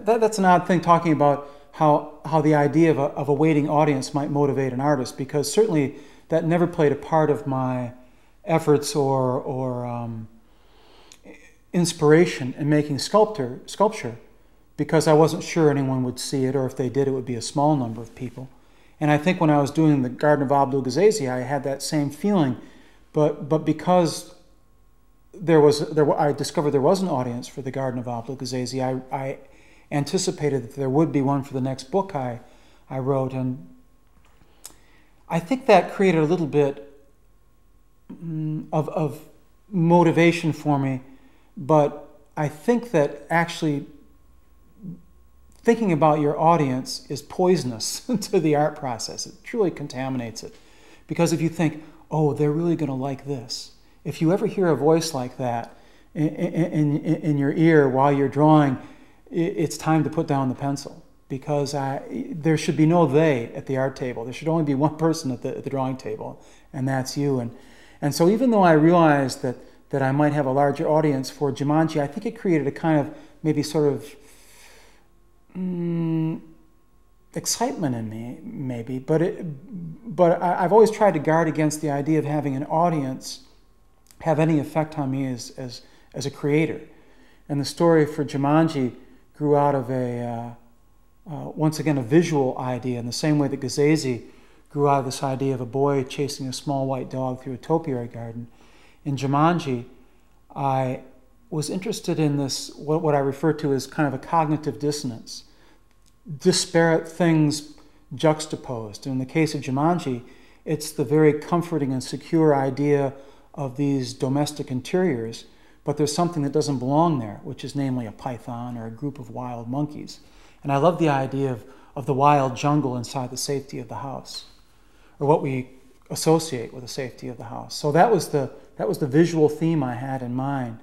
That's an odd thing, talking about how the idea of a waiting audience might motivate an artist, because certainly that never played a part of my efforts or inspiration in making sculpture, because I wasn't sure anyone would see it, or if they did, it would be a small number of people. And I think when I was doing the Garden of Abdul Ghazazi, I had that same feeling, but because I discovered there was an audience for the Garden of Abdul Ghazazi, I anticipated that there would be one for the next book I wrote, and I think that created a little bit of motivation for me. But I think that actually thinking about your audience is poisonous to the art process. It truly contaminates it. Because if you think, oh, they're really going to like this, if you ever hear a voice like that in your ear while you're drawing, it's time to put down the pencil. Because there should be no they at the art table. There should only be one person at the drawing table, and that's you. And so even though I realized that I might have a larger audience for Jumanji, I think it created a kind of maybe sort of excitement in me, maybe. But I've always tried to guard against the idea of having an audience have any effect on me as a creator. And the story for Jumanji grew out of once again, a visual idea, in the same way that Ghazazi grew out of this idea of a boy chasing a small white dog through a topiary garden. In Jumanji, I was interested in this, what I refer to as kind of a cognitive dissonance, disparate things juxtaposed. And in the case of Jumanji, it's the very comforting and secure idea of these domestic interiors, but there's something that doesn't belong there, which is namely a python or a group of wild monkeys. And I love the idea of the wild jungle inside the safety of the house, or what we associate with the safety of the house. So that was the visual theme I had in mind.